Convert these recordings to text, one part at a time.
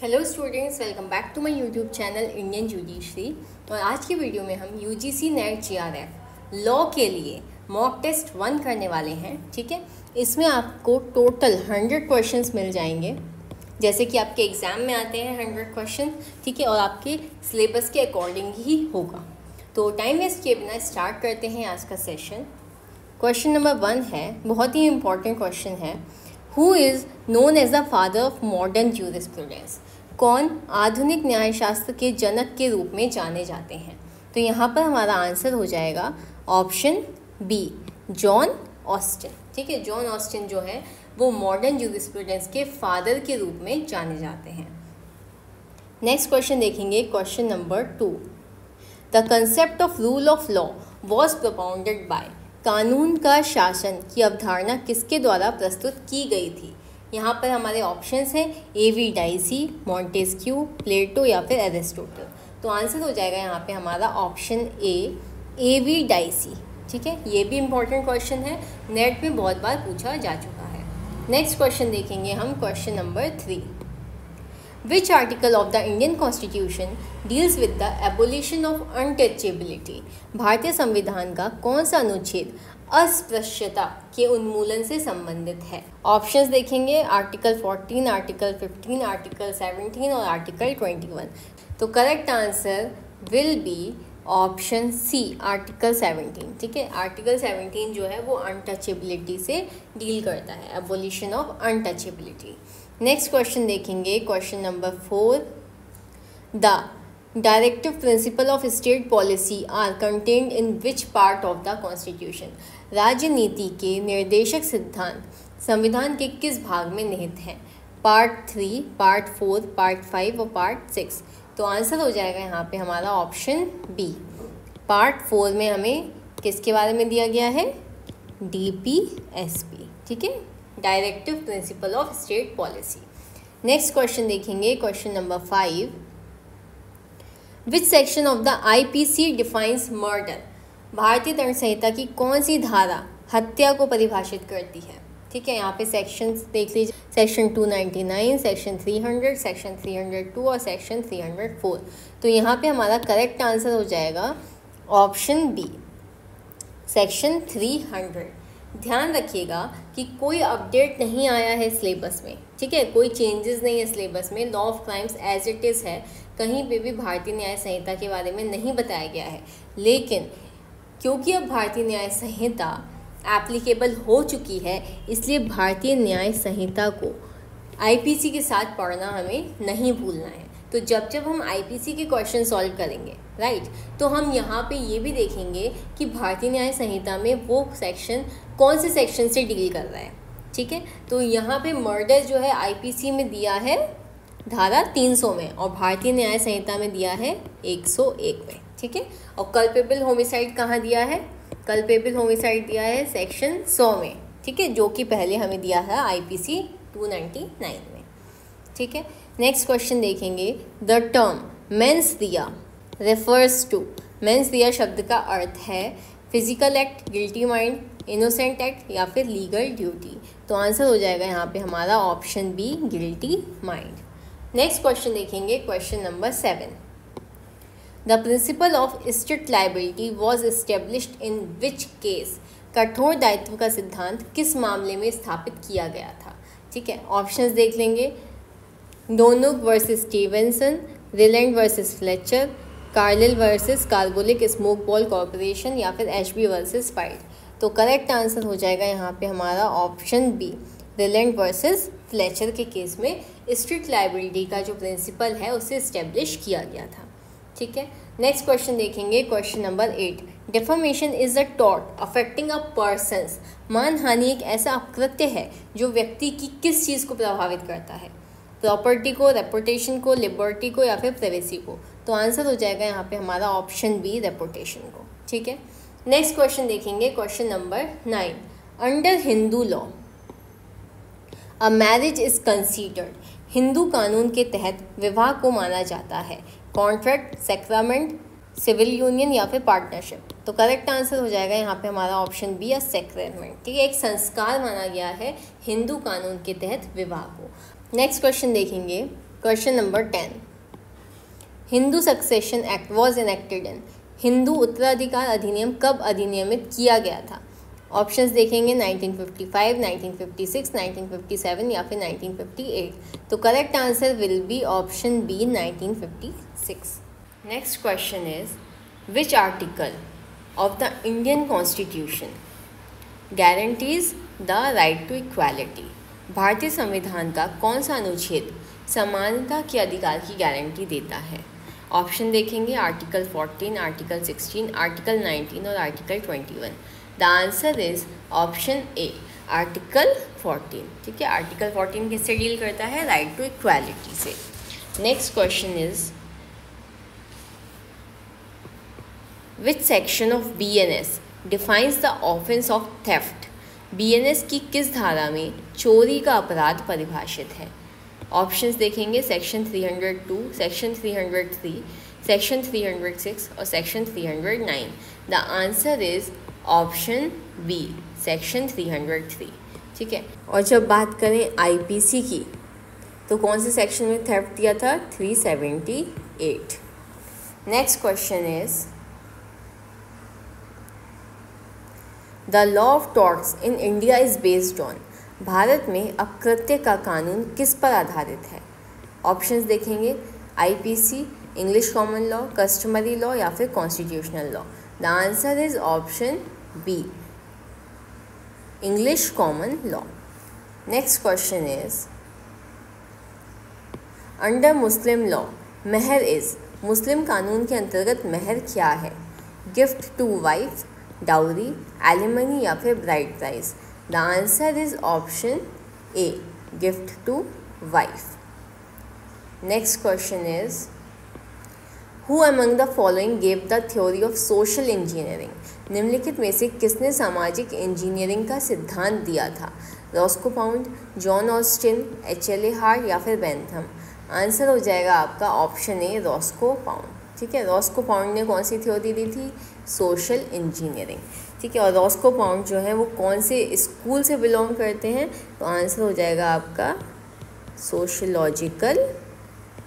Hello students, welcome back to my YouTube channel Indian Judiciary. और आज की video में हम यूजीसी नेट जीआरएफ लॉ के लिए मॉक टेस्ट 1 करने वाले हैं। ठीक है, इसमें आपको टोटल 100 क्वेश्चंस मिल जाएंगे, जैसे कि आपके एग्ज़ाम में आते हैं 100 क्वेश्चन। ठीक है, और आपके सिलेबस के अकॉर्डिंग ही होगा। तो टाइम वेस्ट किए बिना स्टार्ट करते हैं आज का सेशन। क्वेश्चन नंबर 1 है, बहुत ही इंपॉर्टेंट क्वेश्चन है। Who is known as the father of modern jurisprudence? कौन आधुनिक न्यायशास्त्र के जनक के रूप में जाने जाते हैं? तो यहाँ पर हमारा आंसर हो जाएगा ऑप्शन बी, जॉन ऑस्टिन। ठीक है, जॉन ऑस्टिन जो है वो मॉडर्न ज्यूरिस्प्रूडेंस के फादर के रूप में जाने जाते हैं। नेक्स्ट क्वेश्चन देखेंगे, question number 2। The concept of rule of law was propounded bye? कानून का शासन की अवधारणा किसके द्वारा प्रस्तुत की गई थी? यहाँ पर हमारे ऑप्शंस हैं A.V. डाइसी, मॉन्टेस्क्यू, प्लेटो या फिर एरिस्टोटल। तो आंसर हो जाएगा यहाँ पे हमारा ऑप्शन ए, A.V. डाइसी। ठीक है, ये भी इम्पॉर्टेंट क्वेश्चन है, नेट में बहुत बार पूछा जा चुका है। नेक्स्ट क्वेश्चन देखेंगे हम, question number 3। Which article of the Indian Constitution deals with the abolition of untouchability? भारतीय संविधान का कौन सा अनुच्छेद अस्पृश्यता के उन्मूलन से संबंधित है? ऑप्शंस देखेंगे, आर्टिकल 14, आर्टिकल 15, आर्टिकल 17 और आर्टिकल 21। तो correct answer will be option C, article 17। ठीक है, आर्टिकल 17 जो है वो अनटचेबिलिटी से डील करता है, abolition of untouchability. Next question देखेंगे, question number 4। The directive principle of state policy are contained in which part of the constitution? राजनीति के निर्देशक सिद्धांत संविधान के किस भाग में निहित हैं? पार्ट 3, पार्ट 4, पार्ट 5 और पार्ट 6। तो आंसर हो जाएगा यहाँ पे हमारा ऑप्शन बी। पार्ट 4 में हमें किसके बारे में दिया गया है? DPSP। ठीक है, directive principle of state policy. Next question देखेंगे, question number 5। Which section of the IPC defines murder? भारतीय दंड संहिता की कौन सी धारा हत्या को परिभाषित करती है? ठीक है, यहाँ पे सेक्शंस देख लीजिए, सेक्शन 299, सेक्शन 300, सेक्शन 302 और सेक्शन 304। तो यहाँ पे हमारा करेक्ट आंसर हो जाएगा ऑप्शन बी, सेक्शन 300। ध्यान रखिएगा कि कोई अपडेट नहीं आया है सिलेबस में। ठीक है, कोई चेंजेस नहीं है सिलेबस में, law of crimes as it is है, कहीं पे भी भारतीय न्याय संहिता के बारे में नहीं बताया गया है। लेकिन क्योंकि अब भारतीय न्याय संहिता एप्लीकेबल हो चुकी है, इसलिए भारतीय न्याय संहिता को IPC के साथ पढ़ना हमें नहीं भूलना है। तो जब जब हम IPC के क्वेश्चन सॉल्व करेंगे, राइट, तो हम यहाँ पे ये भी देखेंगे कि भारतीय न्याय संहिता में वो सेक्शन कौन से सेक्शन से डील कर रहा है। ठीक है, तो यहाँ पे मर्डर जो है IPC में दिया है धारा 300 में और भारतीय न्याय संहिता में दिया है 101 में। ठीक है, और कल्पेबल होमिसाइड कहाँ दिया है? कल्पेबल होमिसाइड दिया है सेक्शन 100 में। ठीक है, जो कि पहले हमें दिया है IPC 299 में। ठीक है, नेक्स्ट क्वेश्चन देखेंगे, the term mens rea refers to? Mens rea शब्द का अर्थ है physical act, guilty mind, innocent act या फिर लीगल ड्यूटी। तो आंसर हो जाएगा यहाँ पे हमारा option B, guilty mind. Next question देखेंगे, question number 7। The principle of strict liability was established in which case? कठोर दायित्व का सिद्धांत किस मामले में स्थापित किया गया था? ठीक है, ऑप्शंस देख लेंगे, Donoghue versus Stevenson, Rylands versus Fletcher, Carlill versus Carbolic Smoke Ball Corporation या फिर HB वर्सेस स्पाइट। तो करेक्ट आंसर हो जाएगा यहाँ पे हमारा option B, Rylands versus Fletcher के केस में स्ट्रिक्ट लाइबिलिटी का जो प्रिंसिपल है उसे इस्टेब्लिश किया गया था। ठीक है, नेक्स्ट क्वेश्चन देखेंगे, question number 8। Defamation is a tort affecting a persons? मानहानि एक ऐसा अपकृत्य है जो व्यक्ति की किस चीज़ को प्रभावित करता है? प्रॉपर्टी को, रेपुटेशन को, लिबर्टी को या फिर प्राइवेसी को? तो आंसर हो जाएगा यहाँ पे हमारा ऑप्शन बी, रेपुटेशन को। ठीक है, नेक्स्ट क्वेश्चन देखेंगे, question number 9। Under Hindu law a marriage is considered? Hindu कानून के तहत विवाह को माना जाता है कॉन्ट्रैक्ट, सेक्रामेंट, सिविल यूनियन या फिर पार्टनरशिप? तो करेक्ट आंसर हो जाएगा यहाँ पे हमारा ऑप्शन बी, या सेक्रेमेंट। ठीक है, एक संस्कार माना गया है हिंदू कानून के तहत विवाह को। नेक्स्ट क्वेश्चन देखेंगे, question number 10, Hindu succession act was enacted इन, हिंदू उत्तराधिकार अधिनियम कब अधिनियमित किया गया था? ऑप्शंस देखेंगे 1955, 1956, 1957 या फिर 1958। तो correct answer will be option B 1956। Next question is which article of the Indian constitution guarantees the right to equality, भारतीय संविधान का कौन सा अनुच्छेद समानता के अधिकार की गारंटी देता है? ऑप्शन देखेंगे आर्टिकल 14, आर्टिकल 16, आर्टिकल 19 और article 21। The answer is option A article 14। ठीक है, आर्टिकल 14 किससे डील करता है? राइट टू इक्वालिटी से। Next question is which section of BNS defines the offence of theft, BNS की किस धारा में चोरी का अपराध परिभाषित है? ऑप्शंस देखेंगे सेक्शन 302, सेक्शन 303, सेक्शन 306 और section 309। The answer is option B section 303। ठीक है, और जब बात करें IPC की तो कौन से सेक्शन में थेफ्ट दिया था? 378। Next question is the law of torts in India is based on, Bharat में अकृत्य का कानून किस पर आधारित है? ऑप्शंस देखेंगे IPC, English common law, customary law या फिर constitutional law. The answer is option B English common law. Next question is under Muslim law महर इज, मुस्लिम कानून के अंतर्गत महर क्या है? Gift to wife, dowry, alimony या फिर bride price. The answer is option A gift to wife. Next question is who among the following gave the theory of social engineering, निम्नलिखित में से किसने सामाजिक इंजीनियरिंग का सिद्धांत दिया था? Roscoe pound, John Austin, HLA heart या फिर बेंथम। आंसर हो जाएगा आपका ऑप्शन ए रॉस्को पाउंड। ठीक है, रॉस्को पाउंड ने कौन सी थ्योरी दी थी? Social engineering. ठीक है, और रॉस्को पाउंड जो है वो कौन से स्कूल से बिलोंग करते हैं? तो आंसर हो जाएगा आपका sociological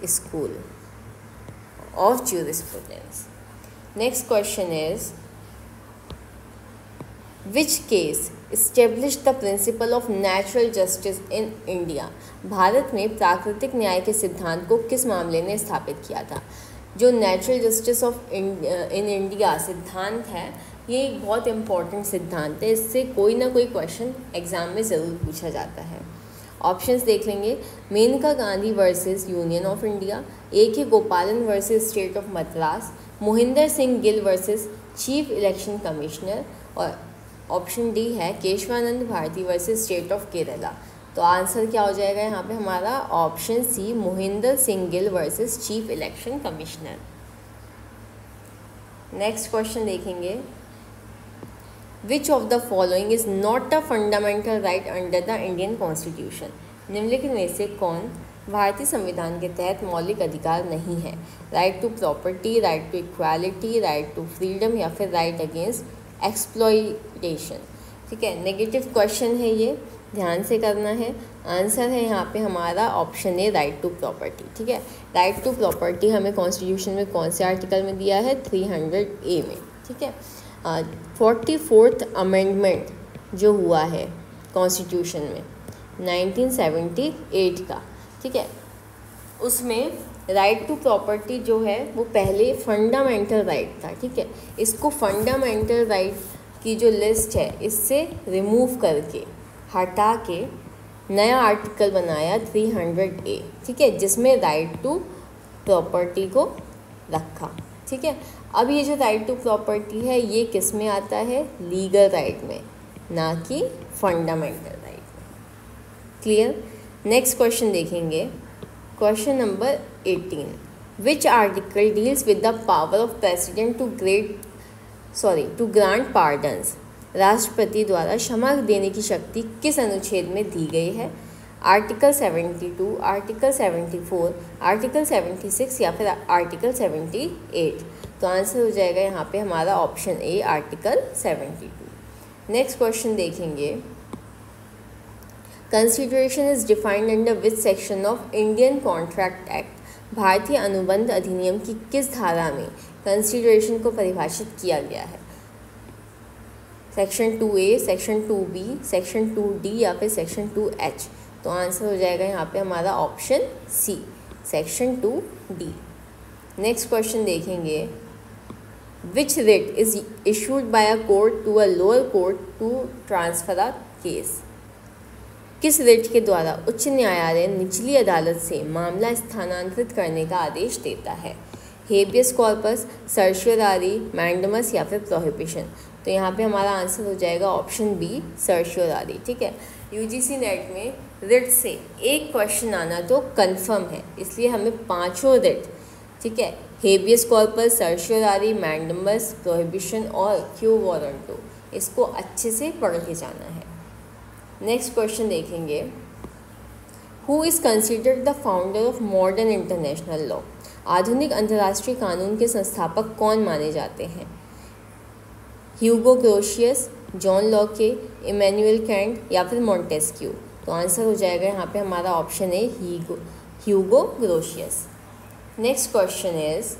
school of jurisprudence. Next question is which case establish the principle of natural justice in India, Bharat में प्राकृतिक न्याय के सिद्धांत को किस मामले ने स्थापित किया था? जो natural justice of in India सिद्धांत है ये एक बहुत इम्पॉर्टेंट सिद्धांत है, इससे कोई ना कोई क्वेश्चन एग्जाम में ज़रूर पूछा जाता है। ऑप्शंस देख लेंगे Maneka Gandhi versus union of India, AK Gopalan versus state of Madras, Mohinder Singh Gill versus chief election commissioner, और ऑप्शन डी है Kesavananda Bharati versus state of Kerala. तो आंसर क्या हो जाएगा यहाँ पे हमारा? Option C Mohinder Singh Gill versus chief election commissioner. Next question देखेंगे which of the following is not a fundamental right under the Indian constitution, निम्नलिखित में से कौन भारतीय संविधान के तहत मौलिक अधिकार नहीं है? Right to property, right to equality, right to freedom या फिर राइट अगेंस्ट एक्सप्लॉयटेशन। ठीक है, नेगेटिव क्वेश्चन है ये, ध्यान से करना है। आंसर है यहाँ पे हमारा option A right to property. ठीक है, राइट टू प्रॉपर्टी हमें कॉन्स्टिट्यूशन में कौन से आर्टिकल में दिया है? 300A में। ठीक है, 44th अमेंडमेंट जो हुआ है कॉन्स्टिट्यूशन में 1978 का, ठीक है, उसमें राइट टू प्रॉपर्टी जो है वो पहले फंडामेंटल राइट था। ठीक है, इसको फंडामेंटल राइट की जो लिस्ट है इससे रिमूव करके हटा के नया आर्टिकल बनाया 300A। ठीक है, जिसमें राइट टू प्रॉपर्टी को रखा। ठीक है, अब ये जो राइट टू प्रॉपर्टी है ये किस में आता है? लीगल राइट में, ना कि फंडामेंटल राइट में। क्लियर? नेक्स्ट क्वेश्चन देखेंगे, question number 18। Which article deals with the power of president to grant pardons, राष्ट्रपति द्वारा क्षमा देने की शक्ति किस अनुच्छेद में दी गई है? आर्टिकल 72, आर्टिकल 74, आर्टिकल 76 या फिर आर्टिकल 78। तो आंसर हो जाएगा यहाँ पे हमारा option A article 72। Next question देखेंगे, consideration is defined under which section of Indian contract act. भारतीय अनुबंध अधिनियम की किस धारा में कंसिडरेशन को परिभाषित किया गया है? Section 2A, section 2B, section 2D या फिर सेक्शन 2H। तो आंसर हो जाएगा यहाँ पे हमारा option C, section 2D। Next question देखेंगे, which writ is issued by a court to a lower court to transfer a case. किस रिट के द्वारा उच्च न्यायालय निचली अदालत से मामला स्थानांतरित करने का आदेश देता है? हेबियस कॉर्पस, सर्शियोरारी, मैंडमस या फिर प्रोहिबिशन। तो यहाँ पे हमारा आंसर हो जाएगा ऑप्शन बी, सर्शियोरारी। ठीक है, यूजीसी नेट में रिट से एक क्वेश्चन आना तो कंफर्म है, इसलिए हमें पांचों रिट, ठीक है, habeas corpus, certiorari, mandamus, prohibition और क्यू वारंटो, इसको अच्छे से पढ़ के जाना है। नेक्स्ट क्वेश्चन देखेंगे, who is considered the founder of modern international law. आधुनिक अंतर्राष्ट्रीय कानून के संस्थापक कौन माने जाते हैं? Hugo Grotius, John Locke, Immanuel Kant या फिर मॉन्टेस्क्यू। तो आंसर हो जाएगा यहाँ पे हमारा ऑप्शन है Hugo Grotius. Next question is,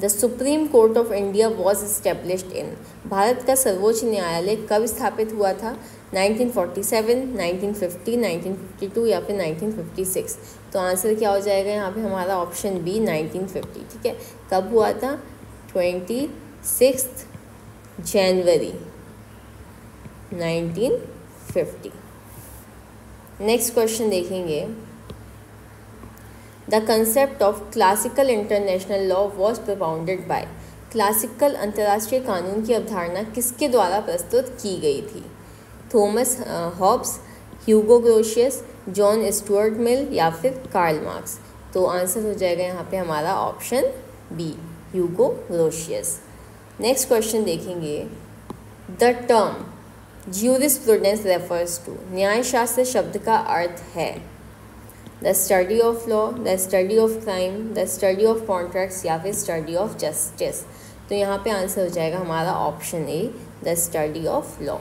the supreme court of India was established in. भारत का सर्वोच्च न्यायालय कब स्थापित हुआ था? 1947, 1950, 1952 या फिर 1956। तो आंसर क्या हो जाएगा यहाँ पे हमारा ऑप्शन बी, 1950। ठीक है, कब हुआ था? 26 जनवरी 1950। नेक्स्ट क्वेश्चन देखेंगे, the concept of classical international law was propounded by. Classical अंतर्राष्ट्रीय कानून की अवधारणा किसके द्वारा प्रस्तुत की गई थी? थॉमस हॉब्स, ह्यूगो ग्रोशियस, जॉन स्टुअर्ट मिल या फिर कार्ल मार्क्स। तो आंसर हो जाएगा यहाँ पे हमारा option B, Hugo Grotius. Next question देखेंगे, the term jurisprudence refers to. न्यायशास्त्र शब्द का अर्थ है the study of law, the study of crime, the study of contracts या फिर स्टडी ऑफ जस्टिस। तो यहाँ पे आंसर हो जाएगा हमारा option A, the study of law.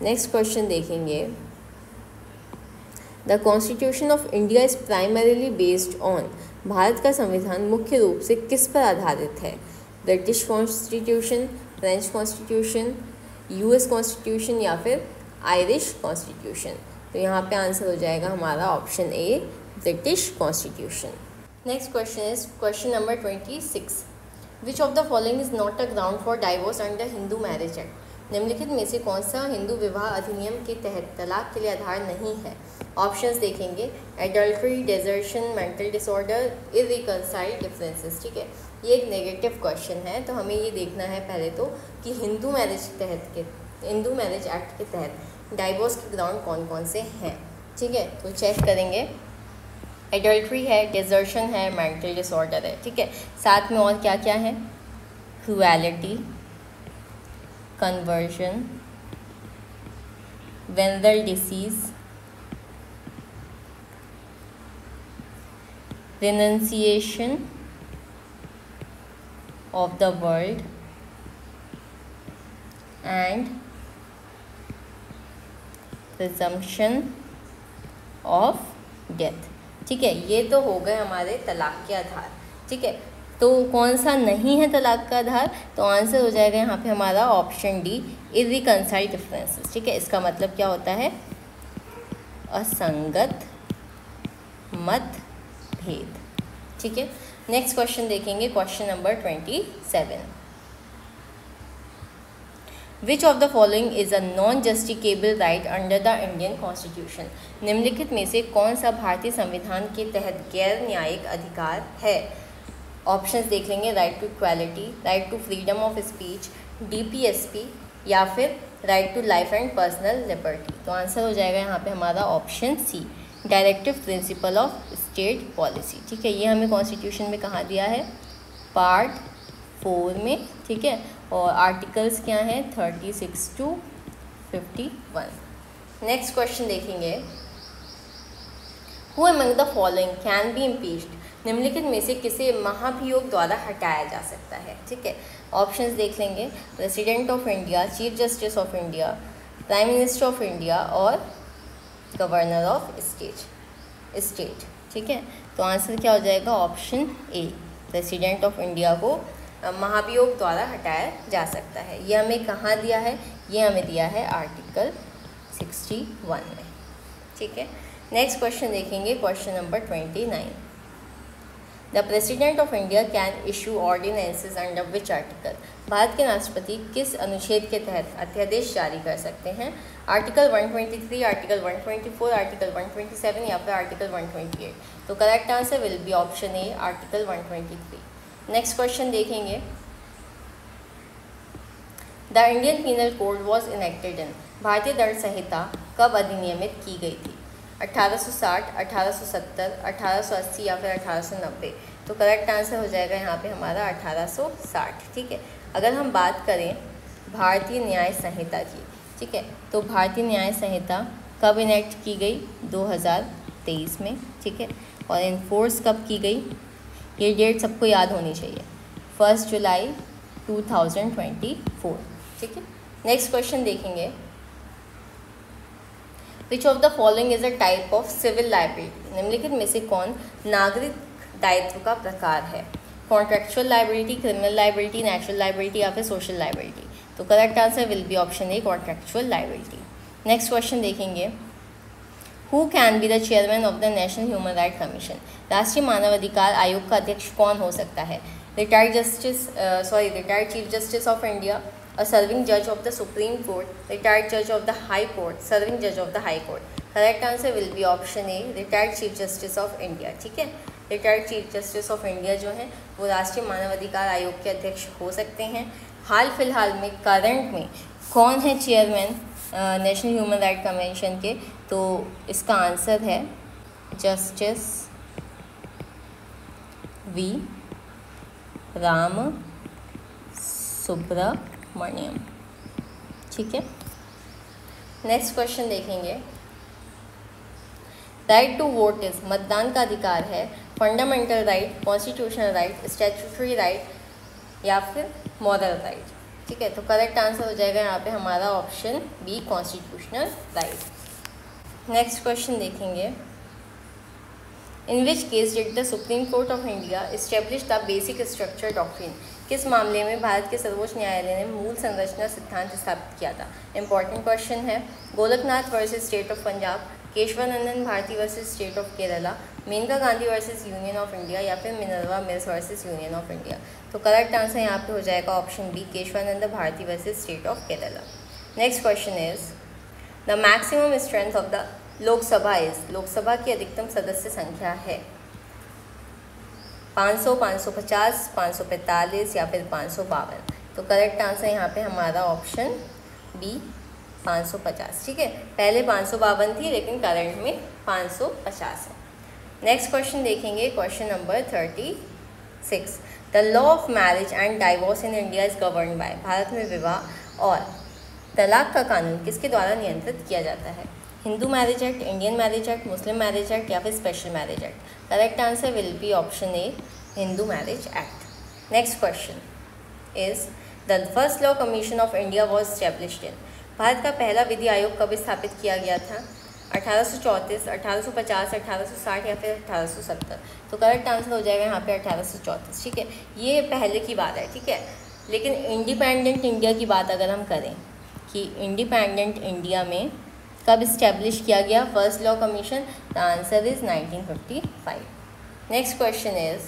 Next question देखेंगे, the constitution of India is primarily based on. Bharat का संविधान मुख्य रूप से किस पर आधारित है? British constitution, French constitution, US constitution या फिर आयरिश कॉन्स्टिट्यूशन। तो यहाँ पे आंसर हो जाएगा हमारा option A, British constitution. Next question is question number 26, which of the following is not a ground for divorce under Hindu marriage act. निम्नलिखित में से कौन सा हिंदू विवाह अधिनियम के तहत तलाक के लिए आधार नहीं है? ऑप्शंस देखेंगे, adultery, desertion, mental disorder, irreconciled differences. ठीक है, ये एक नेगेटिव क्वेश्चन है, तो हमें ये देखना है पहले तो कि हिंदू मैरिज एक्ट के तहत डाइवोर्स के ग्राउंड कौन कौन से हैं। ठीक है, तो चेक करेंगे, एडल्ट्री है, डिजर्शन है, मेंटल डिसऑर्डर है। ठीक है, साथ में और क्या क्या है? Cruelty, conversion, venereal disease, renunciation of the world and presumption of death। ठीक है, ये तो हो गए हमारे तलाक के आधार। ठीक है, तो कौन सा नहीं है तलाक का आधार? तो आंसर हो जाएगा यहाँ पे हमारा ऑप्शन डी, इररिकंसाइल्ड डिफरेंसेस। ठीक है, इसका मतलब क्या होता है? असंगत मतभेद। ठीक है, नेक्स्ट क्वेश्चन देखेंगे, question number 27, which of the following is a non justiciable right under the Indian constitution. निम्नलिखित में से कौन सा भारतीय संविधान के तहत गैर न्यायिक अधिकार है? ऑप्शंस देख लेंगे, right to equality, right to freedom of speech, DPSP या फिर right to life and personal liberty. तो आंसर हो जाएगा यहाँ पे हमारा option C, directive principle of state policy. ठीक है, ये हमें कॉन्स्टिट्यूशन में कहाँ दिया है? पार्ट 4 में। ठीक है, और आर्टिकल्स क्या हैं? 36 to 51। नेक्स्ट क्वेश्चन देखेंगे, who among the following can be impeached. निम्नलिखित में से किसे महाभियोग द्वारा हटाया जा सकता है? ठीक है, ऑप्शंस देख लेंगे, president of India, chief justice of India, prime minister of India और गवर्नर ऑफ स्टेट। ठीक है, तो आंसर क्या हो जाएगा? Option A, president of India को महाभियोग द्वारा हटाया जा सकता है। ये हमें कहाँ दिया है? ये हमें दिया है आर्टिकल 61 में। ठीक है, नेक्स्ट क्वेश्चन देखेंगे, question number 29। The president of India can issue ordinances under which article? Bharat के राष्ट्रपति किस अनुच्छेद के तहत अध्यादेश जारी कर सकते हैं? आर्टिकल 123, आर्टिकल 124, आर्टिकल 127 या फिर आर्टिकल 128? तो correct answer will be option A, article 123। Next question देखेंगे, the Indian penal code was enacted in? भारतीय दंड संहिता कब अधिनियमित की गई थी? 1860, 1870, 1880 या फिर 1890? तो करेक्ट आंसर हो जाएगा यहाँ पे हमारा 1860। ठीक है, अगर हम बात करें भारतीय न्याय संहिता की, ठीक है, तो भारतीय न्याय संहिता कब इनेक्ट की गई? 2023 में। ठीक है, और इन्फोर्स कब की गई? ये डेट सबको याद होनी चाहिए, 1 जुलाई 2024। ठीक है, नेक्स्ट क्वेश्चन देखेंगे, which of the following is a type of civil liability? निम्नलिखित में से कौन नागरिक दायित्व का प्रकार है? Contractual liability, criminal liability, natural liability या फिर सोशल लाइबिलिटी? तो correct answer will be option A, contractual liability. Next question देखेंगे, who can be the chairman of the national human right commission? राष्ट्रीय मानवाधिकार आयोग का अध्यक्ष कौन हो सकता है? Retired chief justice of India, a serving judge of the Supreme Court, retired judge of the High Court, serving judge of the High Court? Correct answer will be option A, retired chief justice of India। ठीक है, retired chief justice of India जो हैं वो राष्ट्रीय मानवाधिकार आयोग के अध्यक्ष हो सकते हैं। हाल फिलहाल में करंट में कौन है chairman national human right commission के? तो इसका आंसर है जस्टिस वी राम सुब्रमण्यम। ठीक है, नेक्स्ट क्वेश्चन देखेंगे, राइट टू वोट इज? मतदान का अधिकार है, fundamental right, constitutional right, statutory right या फिर मॉरल राइट? ठीक है, तो करेक्ट आंसर हो जाएगा यहाँ पे हमारा option B, constitutional right. Next question देखेंगे, in which case did the supreme court of India establish the basic structure doctrine? किस मामले में भारत के सर्वोच्च न्यायालय ने मूल संरचना सिद्धांत स्थापित किया था? इंपॉर्टेंट क्वेश्चन है। Golaknath versus state of Punjab, Keshavanandan Bharati versus state of Kerala, Maneka Gandhi versus union of India या फिर Minerva Mills versus union of India? तो करेक्ट आंसर यहाँ पे हो जाएगा option B, Keshavananda Bharati versus state of Kerala. Next question is, the maximum strength of the Lok Sabha is? Lok Sabha की अधिकतम सदस्य संख्या है 500, 550, 545 या फिर 552? तो करेक्ट आंसर यहाँ पे हमारा ऑप्शन बी, 550। ठीक है, पहले 552 थी लेकिन करंट में 550 है। नेक्स्ट क्वेश्चन देखेंगे, question number 36। The law of marriage and divorce in India is govern by? Bharat में विवाह और तलाक का कानून किसके द्वारा नियंत्रित किया जाता है? Hindu marriage act, Indian marriage act, मुस्लिम मैरिज एक्ट या फिर special marriage act? Correct answer will be option A, Hindu marriage act. Next question is, the first law commission of India was established इन? भारत का पहला विधि आयोग कब स्थापित किया गया था? 1834, 1850, 1860 या फिर 1870? तो करेक्ट आंसर हो जाएगा यहाँ पे 1834। ठीक है, ये पहले की बात है। ठीक है, लेकिन इंडिपेंडेंट इंडिया की बात अगर हम करें कि इंडिपेंडेंट इंडिया में कब इस्टेब्लिश किया गया first law commission? The answer is 1955। Next question is,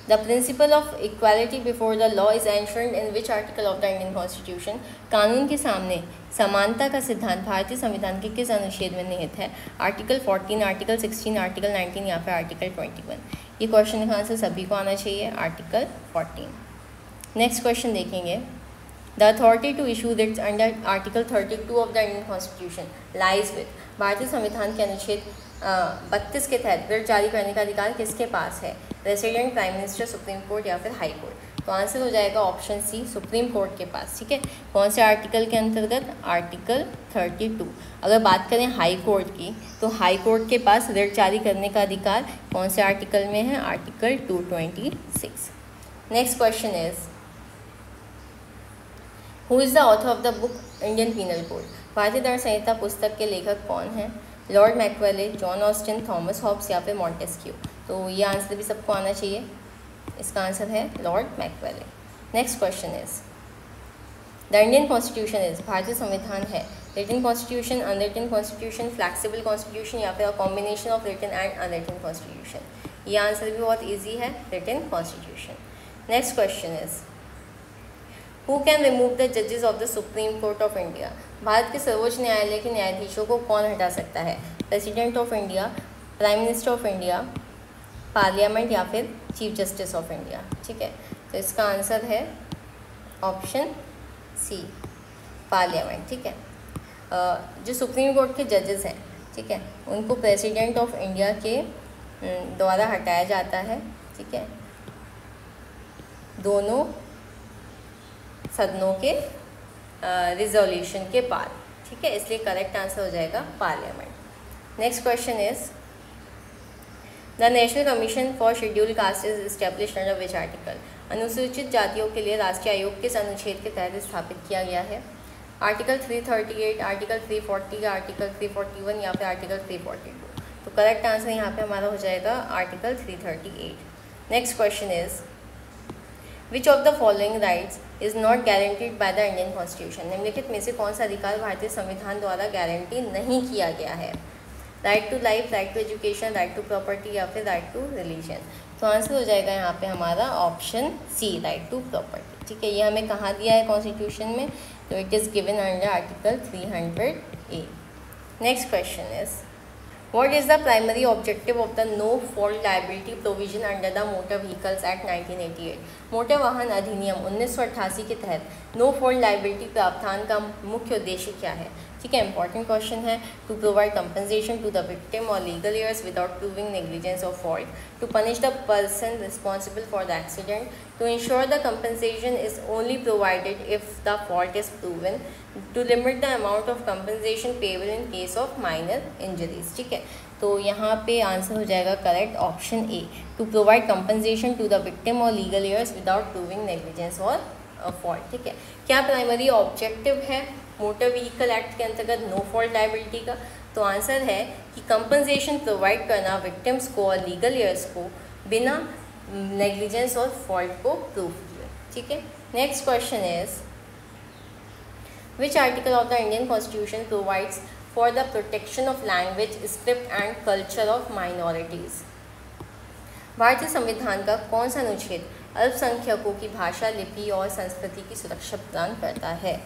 the principle of equality before the law is ensured in which article of the Indian constitution? कानून के सामने समानता का सिद्धांत भारतीय संविधान के किस अनुच्छेद में निहित है? आर्टिकल 14, आर्टिकल 16, आर्टिकल 19 या फिर आर्टिकल 21? ये क्वेश्चन का आंसर सभी को आना चाहिए, आर्टिकल 14। नेक्स्ट क्वेश्चन देखेंगे, the authority to issue writs under article 32 of the Indian constitution lies with? भारतीय संविधान के अनुच्छेद 32 के तहत रिट जारी करने का अधिकार किसके पास है? Resident, prime minister, supreme court या फिर हाई कोर्ट? तो आंसर हो जाएगा ऑप्शन सी, सुप्रीम कोर्ट के पास। ठीक है, कौन से आर्टिकल के अंतर्गत? आर्टिकल 32। अगर बात करें हाई कोर्ट की, तो हाई कोर्ट के पास रिट जारी करने का अधिकार कौन से आर्टिकल में है? Article 226। Next question is, who is the author of the book Indian penal code? भारतीय दंड संहिता पुस्तक के लेखक कौन हैं? Lord Macaulay, John Austin, Thomas Hobbes या फिर मॉन्टेस्क्यू। तो ये आंसर भी सबको आना चाहिए। इसका आंसर है lord Macaulay. Next question is the Indian constitution is, भारतीय संविधान है written constitution, unwritten constitution, flexible constitution या फिर combination of written and unwritten constitution. ये आंसर भी बहुत ईजी है, written constitution. Next question is who can remove the जजेस of the supreme court of India, Bharat के सर्वोच्च न्यायालय के न्यायाधीशों को कौन हटा सकता है? President of India, prime minister of India, parliament या फिर चीफ जस्टिस ऑफ इंडिया। ठीक है, तो इसका आंसर है ऑप्शन सी, पार्लियामेंट। ठीक है, जो सुप्रीम कोर्ट के जजेस हैं, ठीक है, उनको प्रेसिडेंट ऑफ इंडिया के द्वारा हटाया जाता है। ठीक है, दोनों सदनों के रिजोल्यूशन के बाद। ठीक है, इसलिए करेक्ट आंसर हो जाएगा parliament. Next question is the national commission for scheduled caste is established under which article, अनुसूचित जातियों के लिए राष्ट्रीय आयोग किस अनुच्छेद के तहत स्थापित किया गया है? आर्टिकल 338, आर्टिकल 340, आर्टिकल 341 या फिर आर्टिकल 342। तो करेक्ट आंसर यहाँ पे हमारा हो जाएगा article 338। Next question is which of the following rights is not guaranteed by the Indian constitution, निम्नलिखित में से कौन सा अधिकार भारतीय संविधान द्वारा गारंटी नहीं किया गया है? Right to life, right to education, right to property या फिर राइट टू रिलीजन। तो आंसर हो जाएगा यहाँ पे हमारा option C, right to property. ठीक है, ये हमें कहाँ दिया है कॉन्स्टिट्यूशन में? तो it is given under article 300A। Next question is what is the primary objective of the no fault liability provision under the motor vehicles act 1988, motor वाहन अधिनियम 1988 के तहत नो फॉल्ट लायबिलिटी प्रावधान का मुख्य उद्देश्य क्या है? ठीक है, इंपॉर्टेंट क्वेश्चन है। To provide compensation to the victim और legal heirs without proving negligence और fault, to punish the person responsible for the accident, to ensure the compensation is only provided if the fault is proven, to limit the amount of compensation payable in case of minor injuries. ठीक है, तो यहाँ पे answer हो जाएगा correct option A, to provide compensation to the victim और legal heirs without proving negligence और fault. ठीक है, क्या प्राइमरी ऑब्जेक्टिव है मोटर व्हीकल एक्ट के अंतर्गत नो फॉल्ट लायबिलिटी का? तो आंसर है कि कंपनसेशन प्रोवाइड करना विक्टिम्स को और लीगल एयर्स को बिना नेग्लिजेंस और फॉल्ट को प्रूव किए। ठीक है, next question is which article of the Indian constitution provides for the protection of language, script and culture of minorities, भारतीय संविधान का कौन सा अनुच्छेद अल्पसंख्यकों की भाषा, लिपि और संस्कृति की सुरक्षा प्रदान करता है?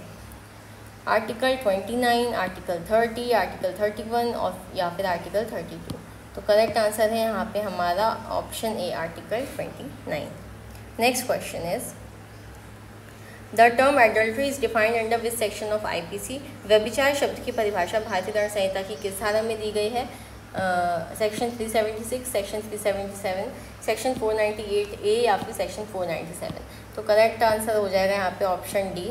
आर्टिकल 29, आर्टिकल 30, आर्टिकल 31 और या फिर आर्टिकल 32। तो करेक्ट आंसर है यहाँ पे हमारा option A, article 29। Next question is the term adultery is defined under which section of IPC, व्यभिचार शब्द की परिभाषा भारतीय दंड संहिता की किस धारा में दी गई है? सेक्शन 376, सेक्शन 377, सेक्शन 498A या फिर सेक्शन 497। तो करेक्ट आंसर हो जाएगा यहाँ पे ऑप्शन डी,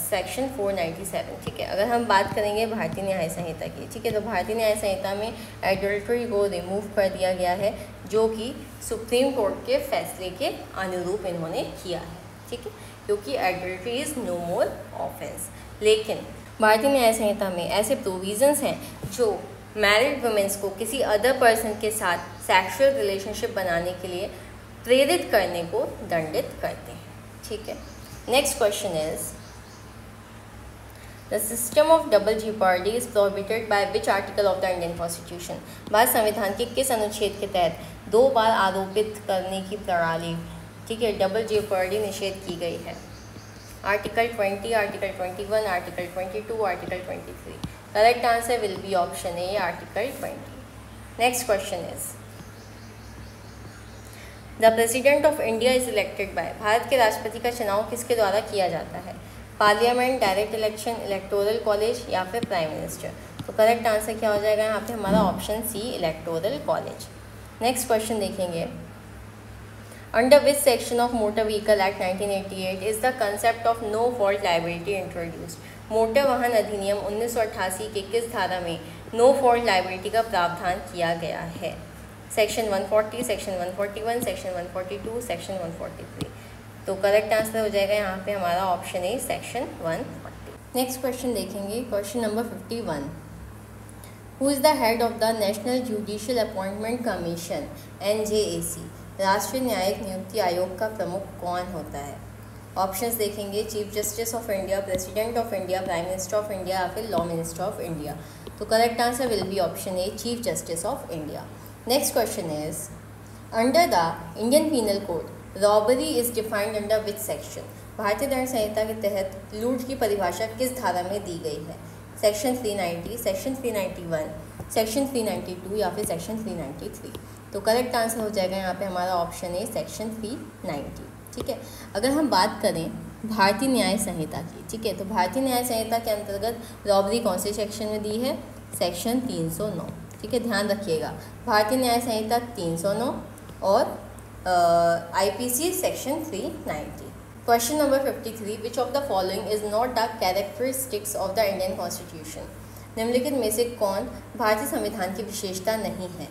सेक्शन 497। ठीक है, अगर हम बात करेंगे भारतीय न्याय संहिता की, ठीक है, तो भारतीय न्याय संहिता में एडल्ट्री को रिमूव कर दिया गया है, जो कि सुप्रीम कोर्ट के फैसले के अनुरूप इन्होंने किया है। ठीक है, क्योंकि adultery is no more offence. लेकिन भारतीय न्याय संहिता में ऐसे प्रोविजंस हैं जो मैरिड वुमेन्स को किसी अदर पर्सन के साथ सेक्सुअल रिलेशनशिप बनाने के लिए प्रेरित करने को दंडित करते हैं। ठीक है, next question is the system of double jeopardy is prohibited by which article of the Indian constitution, Bharat संविधान के किस अनुच्छेद के तहत 2 बार आरोपित करने की प्रणाली, ठीक है, डबल जीपर्डी निषेध की गई है? Article 20, article 21, article 22, article 23। Correct answer will be option A, article 20। Next question is the president of India is elected by, Bharat के राष्ट्रपति का चुनाव किसके द्वारा किया जाता है? Parliament, direct election, electoral college या फिर प्राइम मिनिस्टर। तो करेक्ट आंसर क्या हो जाएगा यहाँ पे हमारा option C, electoral college. Next question देखेंगे under which section of motor vehicle act 1988 is the concept of no fault liability introduced, motor वाहन अधिनियम 1988 के किस धारा में नो फॉल्ट लायबिलिटी का प्रावधान किया गया है? Section 140, section 141, section 142, section 143। तो करेक्ट आंसर हो जाएगा यहाँ पे हमारा option A, section 140। Next question देखेंगे, question number 51। Who is the head of the national judicial appointment commission NJAC? राष्ट्रीय न्यायिक नियुक्ति आयोग का प्रमुख कौन होता है? ऑप्शंस देखेंगे, chief justice of India, president of India, prime minister of India या फिर लॉ मिनिस्टर ऑफ इंडिया। तो correct answer will be option A, chief justice of India. Next question is, under the Indian penal code robbery is defined under which section? भारतीय दंड संहिता के तहत लूट की परिभाषा किस धारा में दी गई है? सेक्शन 390, सेक्शन 391, सेक्शन 392 या फिर सेक्शन 393। तो करेक्ट आंसर हो जाएगा यहाँ पे हमारा ऑप्शन ए, सेक्शन 390। ठीक है, अगर हम बात करें भारतीय न्याय संहिता की, ठीक है, तो भारतीय न्याय संहिता के अंतर्गत रॉबरी कौन से सेक्शन में दी है? सेक्शन 309। ठीक है, ध्यान रखिएगा, भारतीय न्याय संहिता 309 और IPC section 390। Question number 53, which of the following is not the characteristics of the Indian constitution? निम्नलिखित में से कौन भारतीय संविधान की विशेषता नहीं है?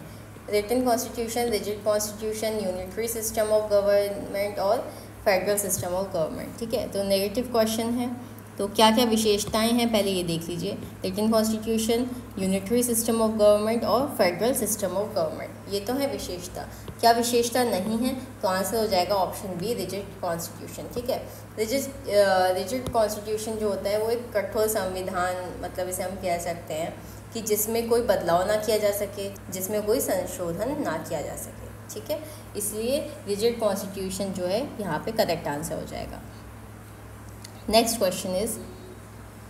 Written constitution, rigid constitution, unitary system of government और फेडरल सिस्टम ऑफ गवर्नमेंट। ठीक है, तो नेगेटिव क्वेश्चन है, तो क्या क्या विशेषताएं हैं पहले ये देख लीजिए। Written constitution, unitary system of government और फेडरल सिस्टम ऑफ गवर्नमेंट, ये तो है विशेषता। क्या विशेषता नहीं है? तो आंसर हो जाएगा ऑप्शन बी, रिजिड कॉन्स्टिट्यूशन। ठीक है, रिजिड कॉन्स्टिट्यूशन जो होता है वो एक कठोर संविधान, मतलब इसे हम कह सकते हैं कि जिसमें कोई बदलाव ना किया जा सके, जिसमें कोई संशोधन ना किया जा सके। ठीक है, इसलिए रिजिड कॉन्स्टिट्यूशन जो है यहाँ पे करेक्ट आंसर हो जाएगा। Next question is,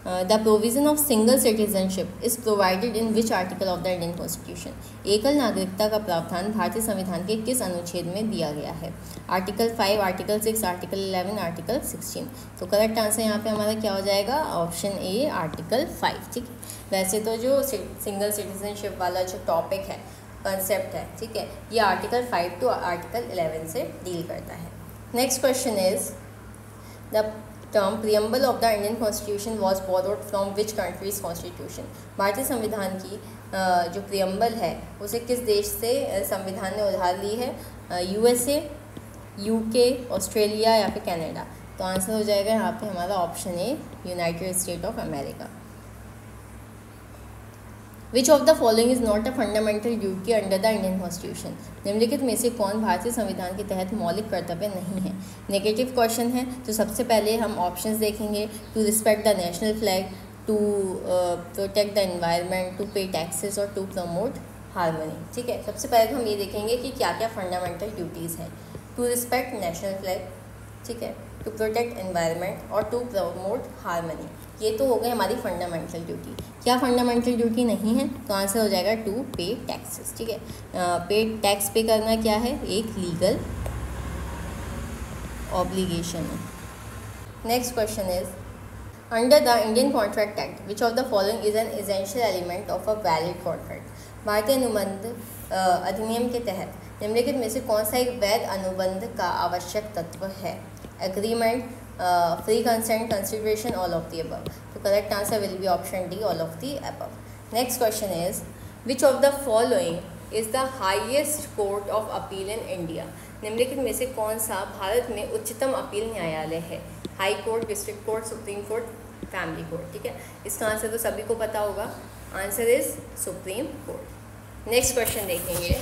the provision of single citizenship is provided in which article of the Indian constitution? एकल नागरिकता का प्रावधान भारतीय संविधान के किस अनुच्छेद में दिया गया है? Article 5, article 6, article 11, article 16। तो करेक्ट आंसर यहाँ पे हमारा क्या हो जाएगा? Option A, article 5। ठीक है, वैसे तो जो सिंगल सिटीजनशिप वाला जो टॉपिक है, कंसेप्ट है, ठीक है, ये आर्टिकल 5 टू आर्टिकल 11 से डील करता है। Next question is, the term preamble of the Indian constitution was borrowed from which countries constitution? भारतीय संविधान की जो प्रियम्बल है उसे किस देश से संविधान ने उधार ली है? USA, UK, ऑस्ट्रेलिया या फिर कनाडा। तो आंसर हो जाएगा यहाँ पे हमारा option A, United state of America. Which of the following is not a fundamental duty under the Indian constitution? निम्नलिखित में से कौन भारतीय संविधान के तहत मौलिक कर्तव्य नहीं है? नेगेटिव क्वेश्चन है, तो सबसे पहले हम ऑप्शंस देखेंगे। To respect the national flag, to protect the environment, to pay taxes और टू प्रमोट हार्मनी। ठीक है, सबसे पहले तो हम ये देखेंगे कि क्या क्या फंडामेंटल ड्यूटीज़ हैं। टू रिस्पेक्ट नेशनल फ्लैग, ठीक है, टू प्रोटेक्ट एनवायरनमेंट और टू प्रमोट हार्मनी, ये तो हो गए हमारी फंडामेंटल ड्यूटी। क्या फंडामेंटल ड्यूटी नहीं है? तो आंसर हो जाएगा टू पे टैक्सेस। ठीक है, पे टैक्स पे करना क्या है? एक लीगल ऑब्लिगेशन है। Next question is, under the Indian contract act which of the following is an essential element of a valid contract? भारतीय अनुबंध अधिनियम के तहत निम्नलिखित में से कौन सा एक वैध अनुबंध का आवश्यक तत्व है? Agreement, free consent, consideration, all of the above. तो correct answer will be option D, all of the above. Next question is, which of the following is the highest court of appeal in India? निम्नलिखित में से कौन सा भारत में उच्चतम appeal न्यायालय है? High court, district court, supreme court, family court. ठीक है, इसका आंसर तो सभी को पता होगा, answer is supreme court. Next question देखेंगे,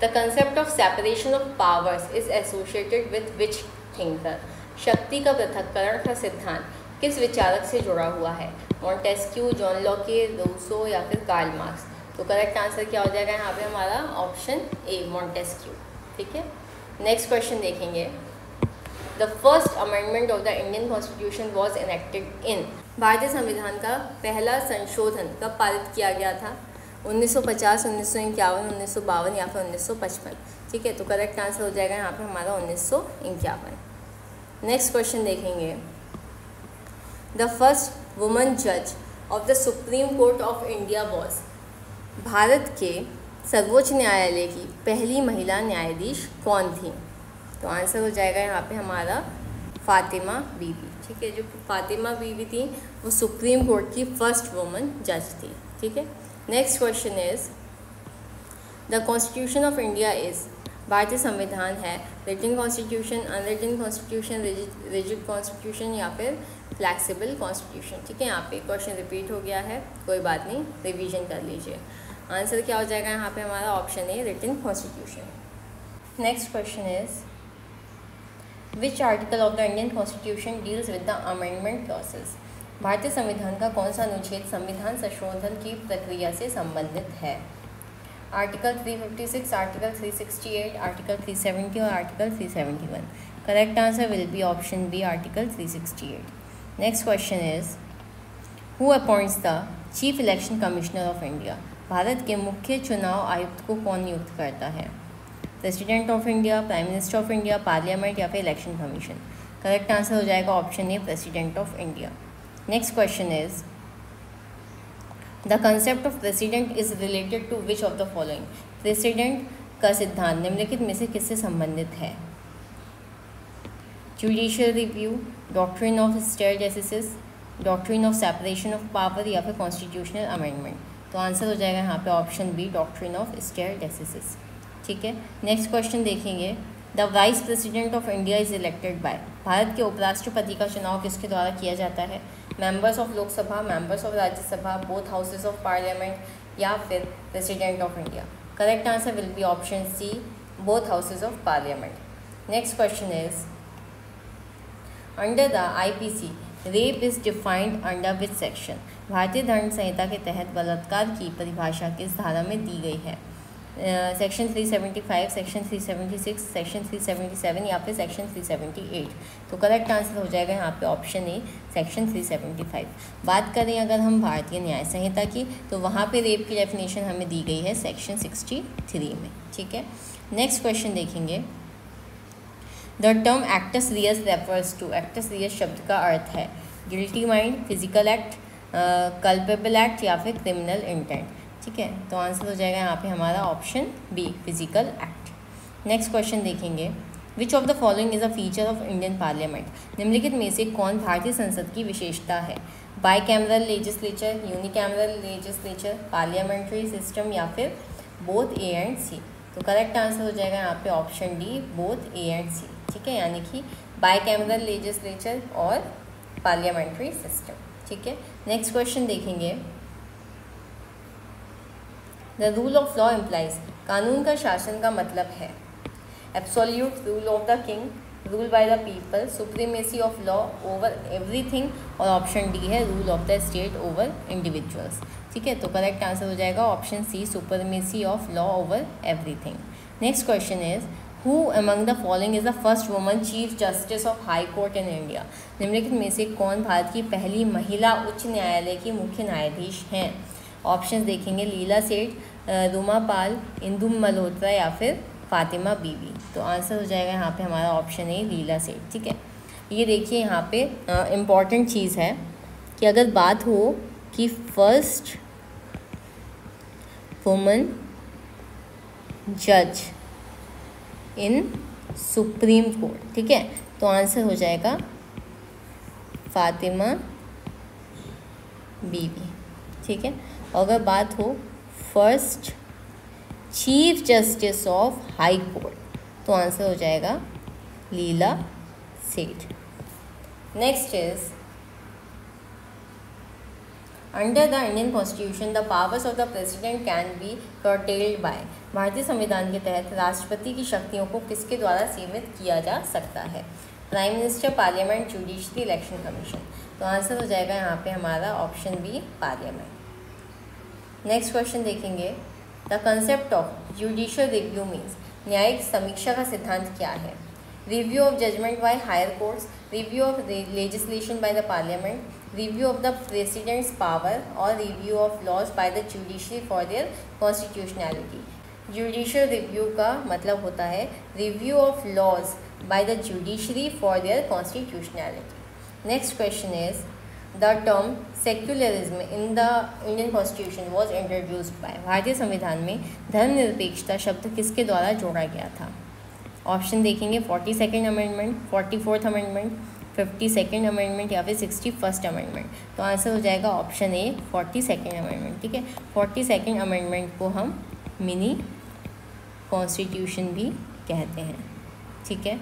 the concept of separation of powers is associated with which thinker? शक्ति का पृथक्करण का सिद्धांत किस विचारक से जुड़ा हुआ है? मॉन्टेस्क्यू, जॉन लॉके, रूसो या फिर कार्ल मार्क्स। तो करेक्ट आंसर क्या हो जाएगा यहाँ पे हमारा? ऑप्शन ए, मॉन्टेस्क्यू। ठीक है, नेक्स्ट क्वेश्चन देखेंगे, the first amendment of the Indian constitution was enacted in? भारतीय संविधान का पहला संशोधन कब पारित किया गया था? 1950, 1951, 1952 या फिर 1955। ठीक है, तो करेक्ट आंसर हो जाएगा यहाँ पे हमारा 1951। नेक्स्ट क्वेश्चन देखेंगे, द फर्स्ट वुमन जज of the supreme court of India was? Bharat के सर्वोच्च न्यायालय की पहली महिला न्यायाधीश कौन थी? तो आंसर हो जाएगा यहाँ पे हमारा फातिमा बीबी। ठीक है, जो फातिमा बीबी थी वो सुप्रीम कोर्ट की फर्स्ट वुमन जज थी। ठीक है, next question is, the constitution of India is? भारतीय संविधान है written constitution, unwritten constitution, rigid constitution या फिर फ्लैक्सिबल कॉन्स्टिट्यूशन। ठीक है, यहाँ पे क्वेश्चन रिपीट हो गया है, कोई बात नहीं, रिवीजन कर लीजिए। आंसर क्या हो जाएगा यहाँ पे हमारा? Option A, written constitution. Next question is which article of the Indian constitution deals with the amendment process. भारतीय संविधान का कौन सा अनुच्छेद संविधान संशोधन की प्रक्रिया से संबंधित है? आर्टिकल 356, आर्टिकल 368, आर्टिकल 370 और article 371। Correct answer will be option B, article 368। Next question is who appoints the chief election commissioner of India. Bharat के मुख्य चुनाव आयुक्त को कौन नियुक्त करता है? President of India, prime minister of India, parliament या फिर इलेक्शन कमीशन। करेक्ट आंसर हो जाएगा option A, president of India. Next question is the concept of president is related to which of the following. President का सिद्धांत निम्नलिखित में से किससे संबंधित है? Judicial review, doctrine of stare decisis, doctrine of separation of power या फिर कॉन्स्टिट्यूशनल अमेंडमेंट। तो आंसर हो जाएगा यहाँ पे option B, doctrine of stare decisis. ठीक है, नेक्स्ट क्वेश्चन देखेंगे the vice president of India is elected by. Bharat के उपराष्ट्रपति का चुनाव किसके द्वारा किया जाता है? Members of Lok Sabha, members of Rajya Sabha, both houses of parliament या फिर president of India. Correct answer will be option C, both houses of parliament. Next question is under the IPC rape is defined under which section. भारतीय दंड संहिता के तहत बलात्कार की परिभाषा किस धारा में दी गई है? सेक्शन 375, सेक्शन 376, सेक्शन 377 या फिर सेक्शन 378। तो करेक्ट आंसर हो जाएगा यहाँ पे ऑप्शन ए, सेक्शन 375। बात करें अगर हम भारतीय न्याय संहिता की, तो वहाँ पे रेप की डेफिनेशन हमें दी गई है सेक्शन 63 में। ठीक है, नेक्स्ट क्वेश्चन देखेंगे the term actus reus refers to. Actus reus शब्द का अर्थ है guilty mind, physical act, culpable act या फिर क्रिमिनल इंटेंट। ठीक है, तो आंसर हो जाएगा यहाँ पे हमारा option B, physical act. Next question देखेंगे which of the following is a feature of Indian parliament. निम्नलिखित में से कौन भारतीय संसद की विशेषता है? Bicameral legislature, unicameral legislature, parliamentary system या फिर बोथ ए एंड सी। तो करेक्ट आंसर हो जाएगा यहाँ पे option D, both A and C. ठीक है, यानी कि बाई कैमरल लेजिस्लेचर और पार्लियामेंट्री सिस्टम। ठीक है, नेक्स्ट क्वेश्चन देखेंगे the rule of law implies. कानून का शासन का मतलब है absolute rule of the king, rule by the people, supremacy of law over everything और ऑप्शन डी है rule of the state over individuals. ठीक है, तो करेक्ट आंसर हो जाएगा option C, supremacy of law over everything. Next question is who among the following is the first woman chief justice of high court in India. निम्नलिखित में से कौन भारत की पहली महिला उच्च न्यायालय की मुख्य न्यायाधीश हैं? ऑप्शंस देखेंगे लीला सेठ, रूमा पाल, इंदु मल्होत्रा या फिर फातिमा बीबी। तो आंसर हो जाएगा यहाँ पे हमारा ऑप्शन ए, लीला सेठ। ठीक है, ये देखिए यहाँ पे इम्पॉर्टेंट चीज़ है कि अगर बात हो कि फर्स्ट वुमन जज इन सुप्रीम कोर्ट, ठीक है, तो आंसर हो जाएगा फातिमा बीबी। ठीक है, अगर बात हो first chief justice of high court, तो आंसर हो जाएगा Leila Seth. Next is under the Indian constitution the powers of the president can be curtailed by. भारतीय संविधान के तहत राष्ट्रपति की शक्तियों को किसके द्वारा सीमित किया जा सकता है? Prime minister, parliament, judiciary, election commission. तो आंसर हो जाएगा यहाँ पे हमारा option B, parliament. Next question देखेंगे the concept of judicial review means. न्यायिक समीक्षा का सिद्धांत क्या है? Review of judgement by higher courts, review of legislation by the parliament, review of the president's power और review of laws by the judiciary for their constitutionality. Judicial review का मतलब होता है review of laws by the judiciary for their constitutionality. Next question is the term secularism in the Indian constitution was introduced by. भारतीय संविधान में धर्मनिरपेक्षता शब्द किसके द्वारा जोड़ा गया था? ऑप्शन देखेंगे 42nd amendment, 44th amendment, 52nd amendment या फिर 61st अमेंडमेंट। तो आंसर हो जाएगा ऑप्शन ए, 42nd अमेंडमेंट। ठीक है, 42nd अमेंडमेंट को हम मिनी कॉन्स्टिट्यूशन भी कहते हैं। ठीक है,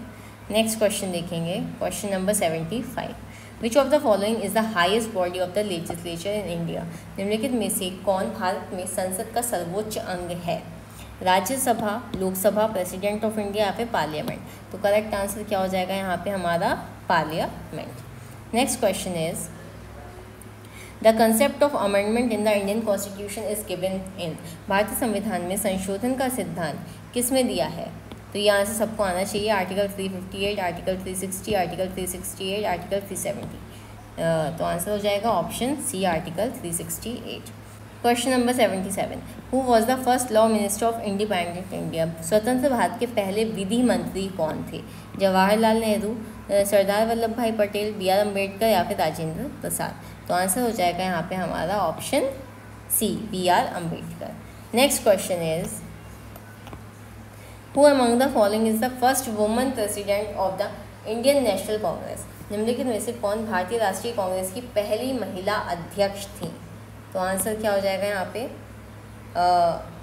नेक्स्ट क्वेश्चन देखेंगे, question number 75। Which of the following is the highest body of the legislature in India? निम्नलिखित में से कौन भारत में संसद का सर्वोच्च अंग है? Rajya Sabha, Lok Sabha, president of India या फिर पार्लियामेंट? तो करेक्ट आंसर क्या हो जाएगा यहाँ पे हमारा parliament. Next question is the concept of amendment in the Indian constitution is given in? भारतीय संविधान में संशोधन का सिद्धांत किस में दिया है? तो ये आंसर सबको आना चाहिए। Article 358, article 360, article 368, article 370। तो आंसर हो जाएगा option C, article 368। Question number 77। Who was the first law minister of independent India? स्वतंत्र भारत के पहले विधि मंत्री कौन थे? जवाहरलाल नेहरू, सरदार वल्लभ भाई पटेल, बी आर अम्बेडकर या फिर राजेंद्र प्रसाद? तो आंसर हो जाएगा यहाँ पे हमारा option C, B R Ambedkar. Next question is Who among the following is the first woman president of the Indian National Congress? निम्नलिखित में से कौन भारतीय राष्ट्रीय कांग्रेस की पहली महिला अध्यक्ष थी? तो आंसर क्या हो जाएगा यहाँ पे?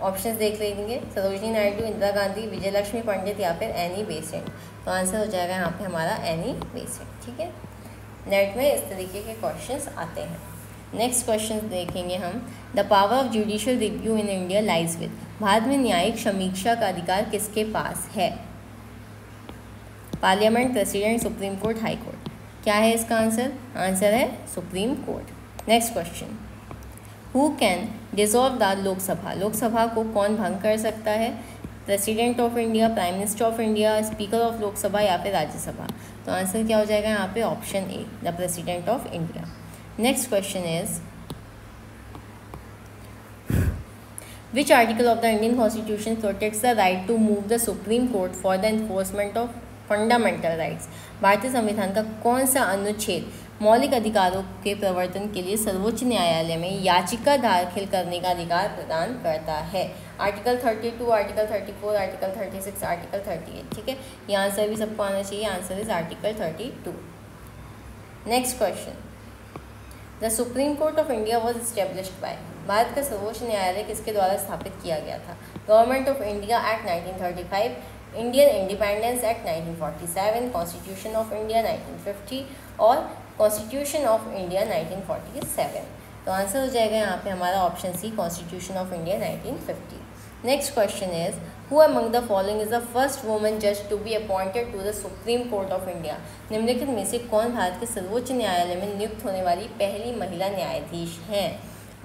ऑप्शंस देख लेंगे, सरोजिनी नायडू, इंदिरा गांधी, विजयलक्ष्मी पंडित या फिर एनी बेसेंट? तो आंसर हो जाएगा यहाँ पे हमारा एनी बेसेंट। ठीक है, नेट में इस तरीके के क्वेश्चंस आते हैं। नेक्स्ट क्वेश्चन देखेंगे हम, the power of judicial review in India lies with? Bharat में न्यायिक समीक्षा का अधिकार किसके पास है? Parliament, president, supreme court, high court? क्या है इसका आंसर? आंसर है supreme court. Next question, who can dissolve the Lok Sabha? Lok Sabha को कौन भंग कर सकता है? President of India, prime minister of India, speaker of Lok Sabha या फिर राज्यसभा? तो आंसर क्या हो जाएगा यहाँ पे? Option A, the president of India. Next question is Which article of the Indian Constitution protects the right to move the Supreme Court for the enforcement of fundamental rights? भारतीय संविधान का कौन सा अनुच्छेद मौलिक अधिकारों के प्रवर्तन के लिए सर्वोच्च न्यायालय में याचिका दाखिल करने का अधिकार प्रदान करता है? Article 32, article 34, article 36, article 38? ठीक है, ये आंसर भी सबको आना चाहिए। Answer is article 32। Next question, the supreme court of India was established by? Bharat का सर्वोच्च न्यायालय किसके द्वारा स्थापित किया गया था? Government of India act 1935, Indian independence act 1947, constitution of India 1950 और कॉन्स्टिट्यूशन ऑफ इंडिया 1947? तो आंसर हो जाएगा यहाँ पे हमारा option C, constitution of India 1950। Next question is who among the following is the first woman जज to be appointed to the supreme court of India? निम्नलिखित में से कौन भारत के सर्वोच्च न्यायालय में नियुक्त होने वाली पहली महिला न्यायाधीश हैं?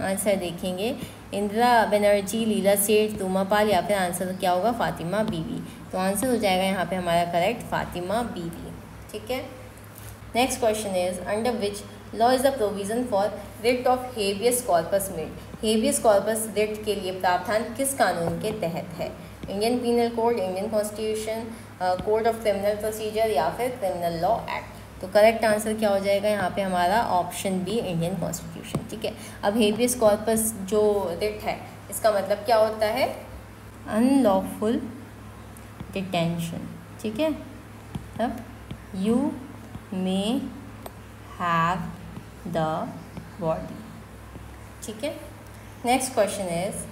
आंसर देखेंगे, इंदिरा बनर्जी, लीला सेठ, तोमापाल या फिर आंसर क्या होगा? फातिमा बीवी। तो आंसर हो जाएगा यहाँ पे हमारा करेक्ट फातिमा बीवी। ठीक है, next question is under which law is the provision for writ of habeas corpus made? Habeas corpus writ के लिए प्रावधान किस कानून के तहत है? Indian penal code, Indian constitution, code of criminal procedure या फिर क्रिमिनल लॉ एक्ट? तो करेक्ट आंसर क्या हो जाएगा यहाँ पे हमारा? Option B, Indian constitution. ठीक है, अब हेबियस कॉर्पस जो रिट है इसका मतलब क्या होता है? Unlawful detention. ठीक है, तब you may have the body. ठीक है, next question is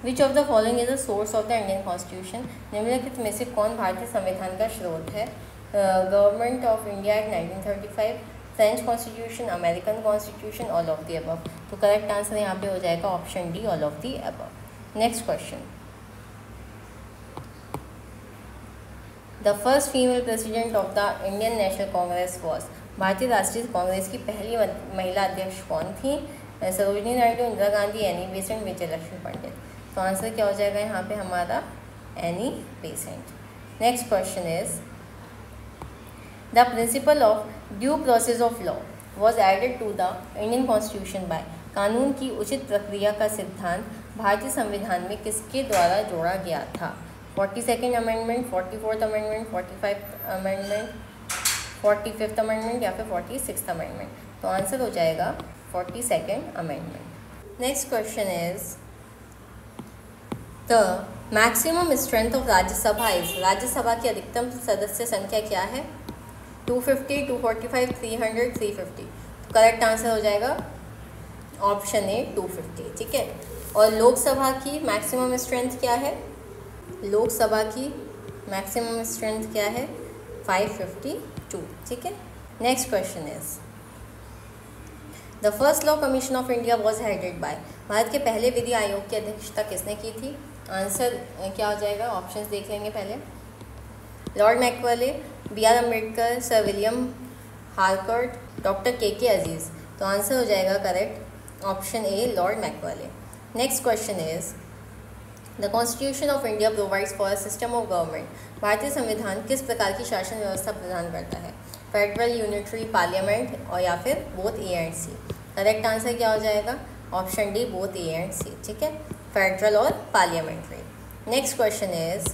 which of the following is the source of the Indian constitution? निम्नलिखित में से कौन भारतीय संविधान का स्रोत है? Government of India act 1935, French constitution, American constitution, all of the above? तो करेक्ट आंसर यहाँ पे हो जाएगा option D, all of the above. Next question, the first female president of the Indian national Congress was? भारतीय राष्ट्रीय कांग्रेस की पहली महिला अध्यक्ष कौन थी? Sarojini Naidu, Indira Gandhi, Annie Besant, Vijayalakshmi Pandit? तो आंसर क्या हो जाएगा यहाँ पे हमारा? Annie Besant. Next question is the principle of due process of law was added to the Indian constitution by? कानून की उचित प्रक्रिया का सिद्धांत भारतीय संविधान में किसके द्वारा जोड़ा गया था? 42nd amendment, 44th amendment, 45th amendment, 45th amendment या फिर 46th अमेंडमेंट? तो आंसर हो जाएगा 42nd amendment. Next question is the maximum strength of Rajya Sabha is? Rajya Sabha की अधिकतम सदस्य संख्या क्या है? 250, 245, 300, 350? तो करेक्ट आंसर हो जाएगा ऑप्शन ए, 250। ठीक है, और लोकसभा की मैक्सिमम स्ट्रेंथ क्या है? लोकसभा की मैक्सिमम स्ट्रेंथ क्या है 552, ठीक है। Next question is the first law commission of India was headed by, Bharat के पहले विधि आयोग की अध्यक्षता किसने की थी? आंसर क्या हो जाएगा, ऑप्शंस देख लेंगे पहले। Lord Macaulay, B R Ambedkar, sir William Harcourt, doctor K Aziz. तो आंसर हो जाएगा correct option A lord Macaulay. Next question is the constitution of India provides for a system of government, भारतीय संविधान किस प्रकार की शासन व्यवस्था प्रदान करता है? फेडरल, यूनिटरी, पार्लियामेंट और या फिर both A and C. Correct answer क्या हो जाएगा, option D both A and C, ठीक है, फेडरल और parliamentary. Next question is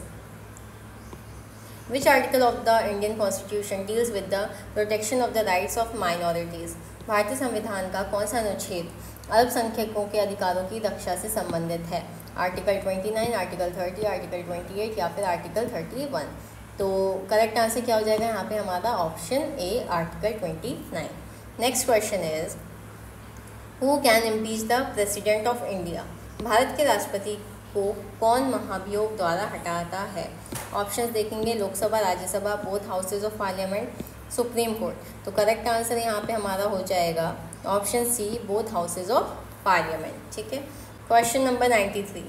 which article of the Indian constitution deals with the protection of the rights of minorities, भारतीय संविधान का कौन सा अनुच्छेद अल्पसंख्यकों के अधिकारों की रक्षा से संबंधित है? आर्टिकल 29, आर्टिकल 30, आर्टिकल 28 या फिर आर्टिकल 31। तो करेक्ट आंसर क्या हो जाएगा यहाँ पे हमारा option A article 29। Next question is who can impeach the president of India, Bharat के राष्ट्रपति को कौन महाभियोग द्वारा हटाता है? ऑप्शंस देखेंगे Lok Sabha, Rajya Sabha, both houses of parliament, supreme court. तो करेक्ट आंसर यहाँ पे हमारा हो जाएगा option C both houses of parliament, ठीक है। Question number 93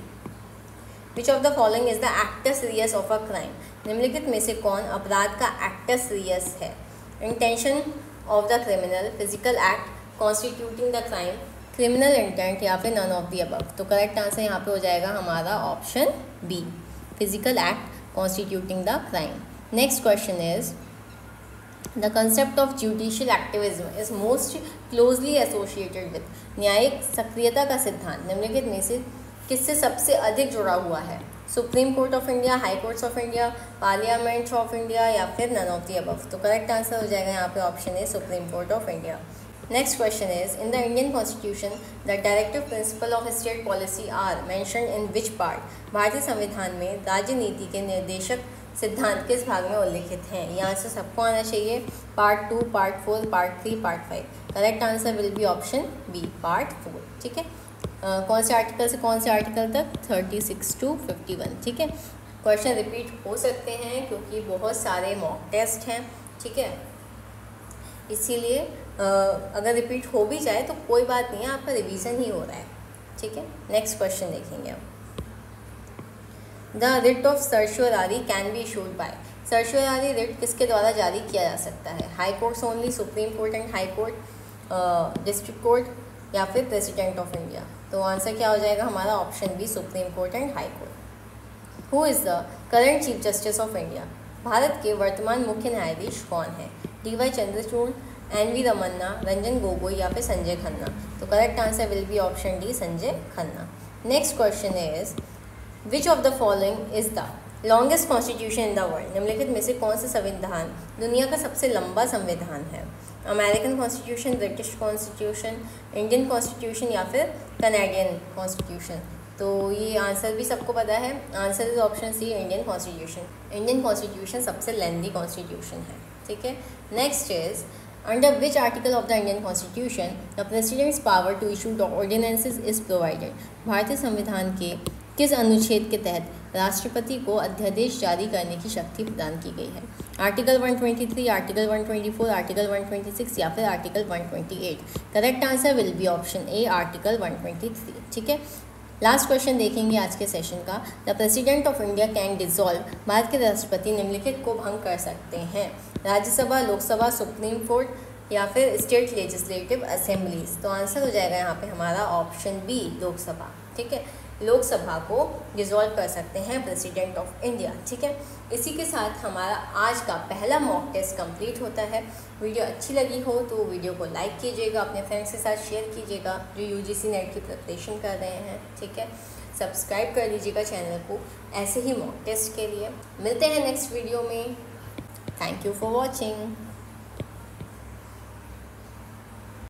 which of the following is the actus reus of a crime, निम्नलिखित में से कौन अपराध का एक्टर सीरियस है? Intention of the criminal, physical act constituting the crime, criminal intent या फिर नन ऑफ द अबव। तो करेक्ट आंसर यहाँ पे हो जाएगा हमारा option B physical act constituting the crime. Next question is the concept of judicial activism is most closely associated with, न्यायिक सक्रियता का सिद्धांत निम्नलिखित में से किससे सबसे अधिक जुड़ा हुआ है? Supreme court of India, high courts of India, parliament of India या फिर नन ऑफ द अबव। तो करेक्ट आंसर हो जाएगा यहाँ पे option A supreme court of India. Next question is in the Indian constitution the directive principle of state policy are mentioned in which part, भारतीय संविधान में राज्य नीति के निर्देशक सिद्धांत किस भाग में उल्लिखित हैं? ये आंसर सबको आना चाहिए, part 2, part 4, part 3, part 5। Correct answer will be option B part 4, ठीक है। कौन से आर्टिकल से कौन से आर्टिकल तक? 36 to 51, ठीक है। क्वेश्चन रिपीट हो सकते हैं क्योंकि बहुत सारे मॉक टेस्ट हैं, ठीक है, इसीलिए अगर रिपीट हो भी जाए तो कोई बात नहीं है, आपका रिवीजन ही हो रहा है, ठीक है। नेक्स्ट क्वेश्चन देखेंगे अब the writ of certiorari can be issued by, certiorari writ किसके द्वारा जारी किया जा सकता है? High courts only, supreme court and high court, district court या फिर प्रेसिडेंट ऑफ इंडिया। तो आंसर क्या हो जाएगा हमारा option B supreme court and high court. Who is the current chief justice of India, Bharat के वर्तमान मुख्य न्यायाधीश कौन है? डी.वाई. चंद्रचूड़, एन.वी. रमन्ना, रंजन गोगोई या फिर संजय खन्ना। तो correct answer will be option D Sanjay Khanna. Next question is which of the following is the longest constitution in the world, निम्नलिखित में से कौन सा संविधान दुनिया का सबसे लंबा संविधान है? American constitution, British constitution, Indian constitution या फिर कनाडियन कॉन्स्टिट्यूशन। तो ये आंसर भी सबको पता है, answer is option C Indian constitution. Indian constitution सबसे लेंदी कॉन्स्टिट्यूशन है, ठीक है। Next is under which article of the Indian constitution the president's power to issue ordinances is provided, भारतीय संविधान के किस अनुच्छेद के तहत राष्ट्रपति को अध्यादेश जारी करने की शक्ति प्रदान की गई है? आर्टिकल 123, आर्टिकल 124, आर्टिकल 126 या फिर article 128। Correct answer will be option A article 123, ठीक है। लास्ट क्वेश्चन देखेंगे आज के सेशन का। The president of India can dissolve, Bharat के राष्ट्रपति निम्नलिखित को भंग कर सकते हैं? राज्यसभा, लोकसभा, सुप्रीम कोर्ट या फिर स्टेट लेजिस्लेटिव असेंबलीज। तो आंसर हो जाएगा यहाँ पे हमारा ऑप्शन बी लोकसभा, ठीक है। लोकसभा को डिसॉल्व कर सकते हैं प्रेसिडेंट ऑफ इंडिया, ठीक है। इसी के साथ हमारा आज का पहला मॉक टेस्ट कंप्लीट होता है। वीडियो अच्छी लगी हो तो वीडियो को लाइक कीजिएगा, अपने फ्रेंड्स के साथ शेयर कीजिएगा जो यूजीसी नेट की प्रिपरेशन कर रहे हैं, ठीक है। सब्सक्राइब कर लीजिएगा चैनल को ऐसे ही मॉक टेस्ट के लिए। मिलते हैं नेक्स्ट वीडियो में। Thank you for watching.